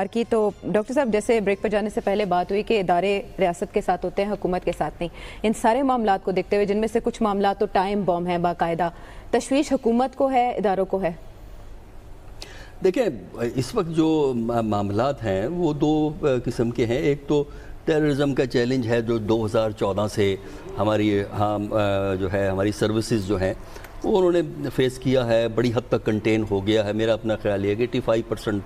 کردار کی. تو ڈاکٹر صاحب جیسے بریک پر جانے سے پہلے بات ہوئی کہ ادارے ریاست کے ساتھ ہوتے ہیں, حکومت کے ساتھ نہیں. ان سارے معاملات کو دیکھتے ہوئے جن میں سے کچھ معاملات تو ٹائم بوم ہیں باقاعدہ, تشویش حکومت کو ہے اداروں کو ہے؟ دیکھیں اس وقت جو معاملات ہیں وہ دو قسم کے ہیں. ایک تو ٹیررزم کا چیلنج ہے جو 2014 سے ہماری جو ہے ہماری سروسز جو ہیں وہ انہوں نے فیس کیا ہے, بڑی حد تک کنٹین ہو گیا ہے. میرا اپنا خیال یہ ہے کہ 85%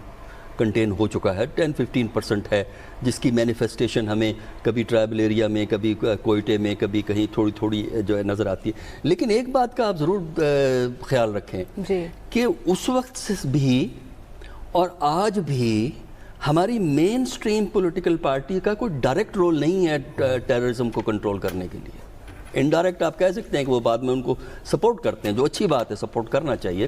کنٹین ہو چکا ہے, 10-15% ہے جس کی مینیفیسٹیشن ہمیں کبھی ٹرائبل ایریا میں, کبھی کوئٹے میں, کبھی کہیں تھوڑی تھوڑی جو ہے نظر آتی ہے. لیکن ایک بات کا آپ ضرور خیال رکھیں کہ اس وقت سے بھی اور آج بھی ہماری مین سٹریم پولیٹیکل پارٹی کا کوئی ڈائریکٹ رول نہیں ہے ٹیررزم کو کنٹرول کرنے کے لیے. انڈائریکٹ آپ کہہ سکتے ہیں کہ وہ بعد میں ان کو سپورٹ کرتے ہیں, جو اچھی بات ہے, سپورٹ کرنا چاہیے,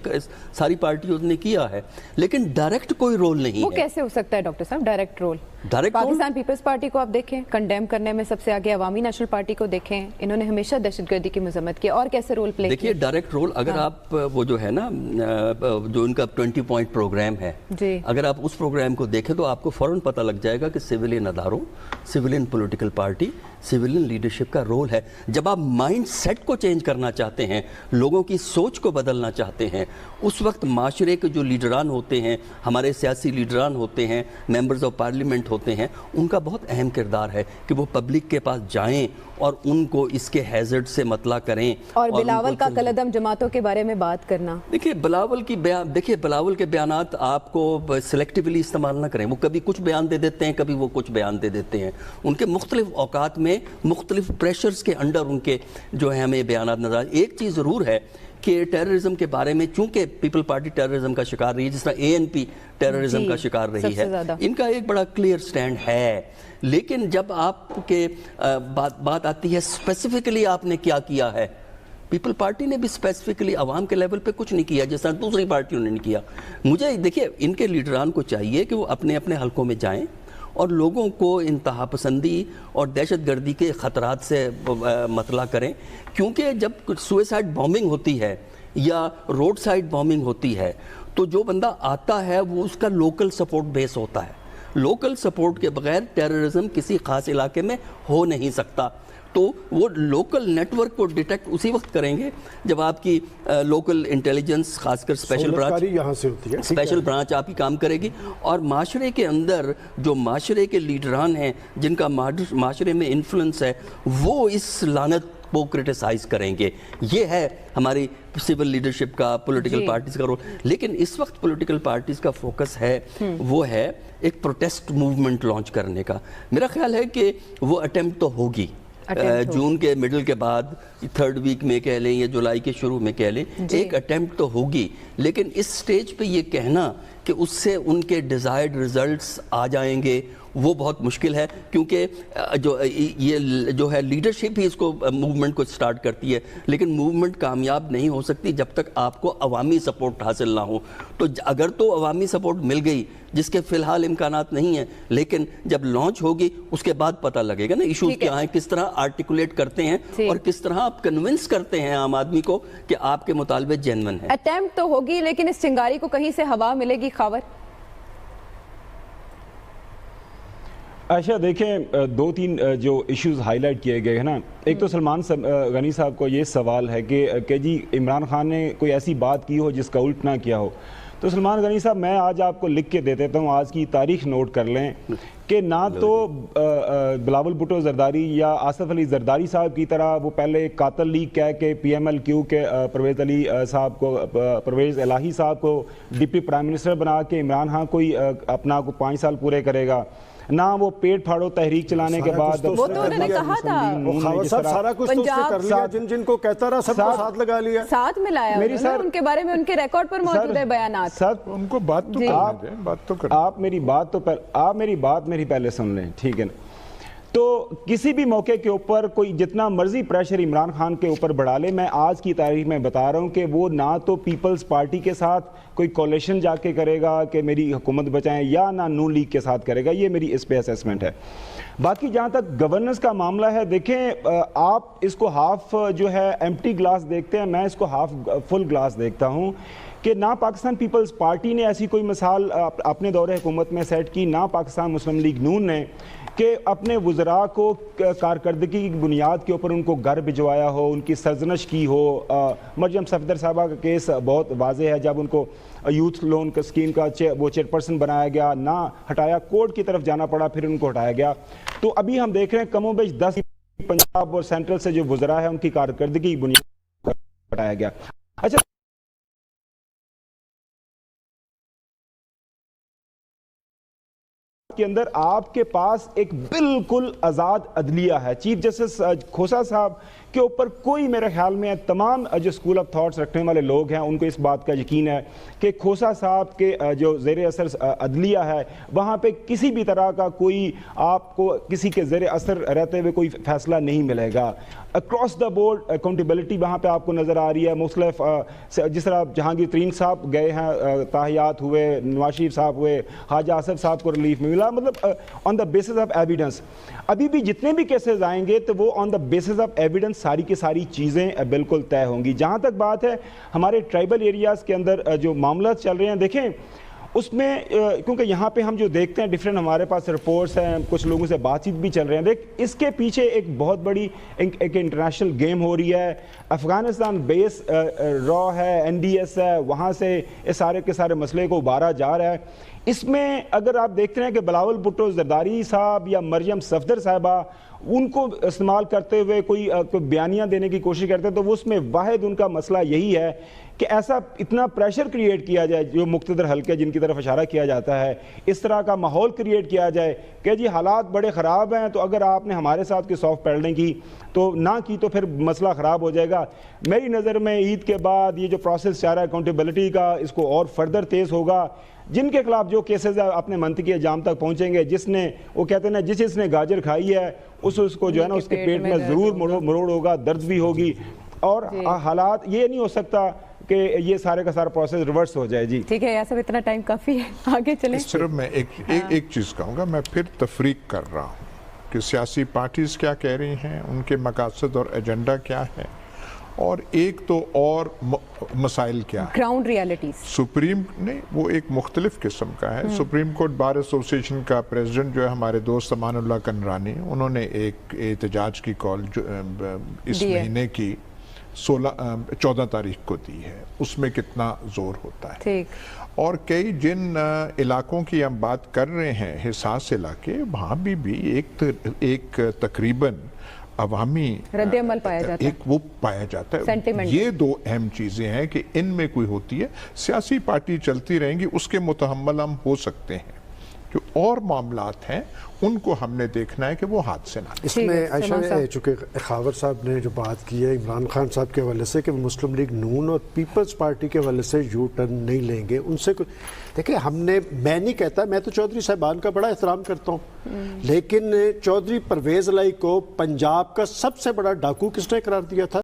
ساری پارٹیوں نے کیا ہے, لیکن ڈائریکٹ کوئی رول نہیں ہے. وہ کیسے ہو سکتا ہے ڈاکٹر صاحب ڈائریکٹ رول؟ پاکستان پیپلز پارٹی کو آپ دیکھیں, کنڈیم کرنے میں سب سے آگے. عوامی نیشنل پارٹی کو دیکھیں, انہوں نے ہمیشہ دہشت گردی کی مذمت کی. اور کیسے رول پلے کیا؟ دیکھیے ڈائریکٹ رول اگر آپ وہ جو ہے نا جو ان کا 20 پوائنٹ پروگرام ہے, اگر آپ اس پروگرام کو دیکھیں تو آپ کو فوراً پتہ لگ جائے گا کہ سویلین اداروں, civilian political party, civilian leadership کا رول ہے. جب آپ مائنڈ سیٹ کو چینج کرنا چاہتے ہیں, لوگوں کی سوچ کو بدلنا چاہتے ہیں, اس وقت معاشرے کے جو لیڈران ہوتے ہیں, ہمارے سیاسی لیڈران ہوتے ہیں, ممبرز آف پارلیمنٹ ہوتے ہیں, ان کا بہت اہم کردار ہے کہ وہ پبلک کے پاس جائیں اور ان کو اس کے ہیزرڈ سے مطلع کریں. اور بلاول کا کالعدم جماعتوں کے بارے میں بات کرنا, دیکھیے بلاول کے بیانات آپ کو سلیکٹیولی استعمال نہ کریں. وہ کبھی کچھ بیان دے دیتے ہیں, کبھی وہ کچھ بیان دے دیتے ہیں. ان کے مختلف اوقات میں مختلف پریشرز کے انڈر ان کے جو ہے ہمیں بیانات نظر. ایک چیز ضرور ہے کہ ٹیررزم کے بارے میں, چونکہ پیپل پارٹی ٹیررزم کا شکار رہی ہے, جس طرح ANP ٹیررزم کا شکار رہی ہے, ان کا ایک بڑا کلیئر سٹینڈ ہے. لیکن جب آپ کے بات آتی ہے اسپیسیفکلی آپ نے کیا کیا ہے, پیپل پارٹی نے بھی اسپیسیفکلی عوام کے لیول پہ کچھ نہیں کیا جس طرح دوسری پارٹیوں نے نہیں کیا. مجھے دیکھیے ان کے لیڈران کو چاہیے کہ وہ اپنے اپنے حلقوں میں جائیں اور لوگوں کو انتہا پسندی اور دہشت گردی کے خطرات سے مطلع کریں. کیونکہ جب سوئسائڈ بامبنگ ہوتی ہے یا روڈ سائڈ بامبنگ ہوتی ہے تو جو بندہ آتا ہے وہ اس کا لوکل سپورٹ بیس ہوتا ہے. لوکل سپورٹ کے بغیر ٹیررزم کسی خاص علاقے میں ہو نہیں سکتا. تو وہ لوکل نیٹ ورک کو ڈیٹیکٹ اسی وقت کریں گے جب آپ کی لوکل انٹیلیجنس, خاص کر اسپیشل برانچ آپ کی کام کرے گی. اور معاشرے کے اندر جو معاشرے کے لیڈران ہیں, جن کا معاشرے میں انفلوئنس ہے, وہ اس لعنت کو کرٹیسائز کریں گے. یہ ہے ہماری سول لیڈرشپ کا, پولیٹیکل پارٹیز کا رول. لیکن اس وقت پولیٹیکل پارٹیز کا فوکس ہے وہ ہے ایک پروٹیسٹ موومنٹ لانچ کرنے کا. میرا خیال ہے کہ وہ اٹیمپٹ تو ہوگی جون کے مڈل کے بعد, 3rd ویک میں کہہ لیں یا جولائی کے شروع میں کہہ لیں, ایک اٹیمپٹ تو ہوگی. لیکن اس سٹیج پہ یہ کہنا کہ اس سے ان کے ڈیزائرڈ ریزلٹس آ جائیں گے وہ بہت مشکل ہے. کیونکہ جو ہے لیڈرشپ ہی اس کو موومنٹ کو سٹارٹ کرتی ہے, لیکن موومنٹ کامیاب نہیں ہو سکتی جب تک آپ کو عوامی سپورٹ حاصل نہ ہو. تو اگر تو عوامی سپورٹ مل گئی, جس کے فی الحال امکانات نہیں ہیں, لیکن جب لانچ ہوگی اس کے بعد پتہ لگے گا نا ایشوز کیا ہیں, کس طرح آرٹیکولیٹ کرتے ہیں اور کس طرح آپ کنونس کرتے ہیں عام آدمی کو کہ آپ کے مطالبے جینون ہیں. اٹیمپٹ تو ہوگی لیکن اس چنگاری کو کہیں سے ہوا ملے گی خاور؟ عائشہ دیکھیں 2-3 جو ایشوز ہائی لائٹ کیے گئے ہیں نا. ایک تو سلمان غنی صاحب کو یہ سوال ہے کہ جی عمران خان نے کوئی ایسی بات کی ہو جس کا الٹ نہ کیا ہو. تو سلمان غنی صاحب میں آج آپ کو لکھ کے دے دیتا ہوں, آج کی تاریخ نوٹ کر لیں کہ نہ تو بلاول بھٹو زرداری یا آصف علی زرداری صاحب کی طرح وہ پہلے قاتل لیگ کہہ کے PMLQ کے پرویز علی صاحب کو, پرویز الہی صاحب کو ڈپٹی پرائم منسٹر بنا کے عمران خان کوئی اپنا کو 5 سال پورے کرے گا, نہ وہ پیٹ پھاڑو تحریک چلانے کے بعد وہ تو انہوں نے کہا تھا سارا کچھ تو اس نے کر لیا, جن کو کہتا رہا سب کو ساتھ لگا لیا, ساتھ ملایا ان کے بارے میں, ان کے ریکارڈ پر موجود ہے بیانات. ان کو بات تو آپ میری بات میری پہلے سن لیں, ٹھیک ہے نا. تو کسی بھی موقع کے اوپر کوئی جتنا مرضی پریشر عمران خان کے اوپر بڑھا لے, میں آج کی تاریخ میں بتا رہا ہوں کہ وہ نہ تو پیپلز پارٹی کے ساتھ کوئی کولیشن جا کے کرے گا کہ میری حکومت بچائیں, یا نہ نون لیگ کے ساتھ کرے گا. یہ میری اس پہ اسیسمنٹ ہے. باقی جہاں تک گورننس کا معاملہ ہے, دیکھیں آپ اس کو ہاف جو ہے ایمپٹی گلاس دیکھتے ہیں, میں اس کو ہاف فل گلاس دیکھتا ہوں کہ نہ پاکستان پیپلز پارٹی نے ایسی کوئی مثال اپنے دور حکومت میں سیٹ کی، نہ پاکستان مسلم لیگ نون نے کہ اپنے وزراء کو کارکردگی کی بنیاد کے اوپر ان کو گھر بھجوایا ہو، ان کی سرزنش کی ہو۔ مریم صفدر صاحبہ کا کیس بہت واضح ہے، جب ان کو یوتھ لون کا اسکیم کا وہ چیئرپرسن بنایا گیا، نہ ہٹایا، کورٹ کی طرف جانا پڑا، پھر ان کو ہٹایا گیا۔ تو ابھی ہم دیکھ رہے ہیں کم و بیش 10 پنجاب اور سینٹرل سے جو وزراء ہیں ان کی کارکردگی کی بنیاد پر ہٹایا گیا۔ اچھا، کے اندر آپ کے پاس ایک بالکل آزاد عدلیہ ہے۔ چیف جسٹس کھوسا صاحب کے اوپر کوئی میرے خیال میں تمام جو اسکول آف تھاٹس رکھنے والے لوگ ہیں ان کو اس بات کا یقین ہے کہ کھوسا صاحب کے جو زیر اثر عدلیہ ہے وہاں پہ کسی بھی طرح کا کوئی آپ کو کسی کے زیر اثر رہتے ہوئے کوئی فیصلہ نہیں ملے گا۔ اکراس دا بورڈ اکاؤنٹیبلٹی وہاں پہ آپ کو نظر آ رہی ہے۔ مختلف جس طرح جہانگیر ترین صاحب گئے ہیں، تاحیات ہوئے، نواز شریف صاحب ہوئے، خواجہ آصف صاحب کو ریلیف ملا، مطلب آن دا بیسس آف ایویڈنس۔ ابھی بھی جتنے بھی کیسز آئیں گے تو وہ آن دا بیسس آف ایویڈنس ساری کی ساری چیزیں بالکل طے ہوں گی۔ جہاں تک بات ہے ہمارے ٹرائبل ایریاز کے اندر جو معاملات چل رہے ہیں، دیکھیں اس میں کیونکہ یہاں پہ ہم جو دیکھتے ہیں ڈیفرنٹ ہمارے پاس رپورٹس ہیں، کچھ لوگوں سے بات چیت بھی چل رہے ہیں، دیکھ اس کے پیچھے ایک بہت بڑی ایک انٹرنیشنل گیم ہو رہی ہے۔ افغانستان بیس را ہے، NDS ہے، وہاں سے اس سارے کے سارے مسئلے کو ابھارا جا رہا ہے۔ اس میں اگر آپ دیکھتے ہیں کہ بلاول بھٹو زرداری صاحب یا مریم صفدر صاحبہ ان کو استعمال کرتے ہوئے کوئی بیانیاں دینے کی کوشش کرتے ہیں تو وہ اس میں واحد ان کا مسئلہ یہی ہے کہ ایسا اتنا پریشر کریٹ کیا جائے، جو مقتدر حلقے جن کی طرف اشارہ کیا جاتا ہے، اس طرح کا ماحول کریٹ کیا جائے کہ جی حالات بڑے خراب ہیں، تو اگر آپ نے ہمارے ساتھ کوئی سافٹ پیڈلنگ کی تو نہ کی تو پھر مسئلہ خراب ہو جائے گا۔ میری نظر میں عید کے بعد یہ جو پروسیس چاہ رہا ہے اکاؤنٹیبلٹی کا، اس کو اور فردر تیز ہوگا۔ جن کے خلاف جو کیسز اپنے منطقی انجام تک پہنچیں گے، جس نے وہ کہتے ہیں نا جس نے گاجر کھائی ہے اس کو جو ہے نا اس کے پیٹ میں ضرور مروڑ ہوگا، درد بھی ہوگی، اور حالات یہ نہیں ہو سکتا کہ یہ سارے کا سارا پروسیس ریورس ہو جائے۔ جی ٹھیک ہے یاسر، اتنا ٹائم کافی ہے، آگے چلیں۔ صرف میں ایک چیز کہوں گا، میں پھر تفریق کر رہا ہوں کہ سیاسی پارٹیز کیا کہہ رہی ہیں، ان کے مقاصد اور ایجنڈا کیا ہے، اور ایک تو اور مسائل کیا ہے، گراؤنڈ ریالٹیز۔ سپریم نہیں، وہ ایک مختلف قسم کا ہے۔ سپریم کورٹ بار ایسوسیشن کا پریزیڈنٹ جو ہے ہمارے دوست امان اللہ کنرانی، انہوں نے ایک احتجاج کی کال اس مہینے کی 14 تاریخ کو دی ہے، اس میں کتنا زور ہوتا ہے۔ اور کئی جن علاقوں کی ہم بات کر رہے ہیں، حساس علاقے، وہاں بھی ایک تقریباً عوامی رد عمل پایا جاتا ہے، وہ پایا جاتا ہے۔ یہ دو اہم چیزیں ہیں کہ ان میں کوئی ہوتی ہے، سیاسی پارٹی چلتی رہیں گی، اس کے متحمل ہم ہو سکتے ہیں۔ جو اور معاملات ہیں ان کو ہم نے دیکھنا ہے کہ وہ ہاتھ سے نہ۔ اس میں عائشہ چونکہ خاور صاحب نے جو بات کی ہے عمران خان صاحب کے حوالے سے کہ مسلم لیگ نون اور پیپلز پارٹی کے حوالے سے یو ٹرن نہیں لیں گے، ان سے دیکھیں میں نہیں کہتا، میں تو چودھری صاحبان کا بڑا احترام کرتا ہوں، لیکن چودھری پرویز الہی کو پنجاب کا سب سے بڑا ڈاکو کس نے قرار دیا تھا؟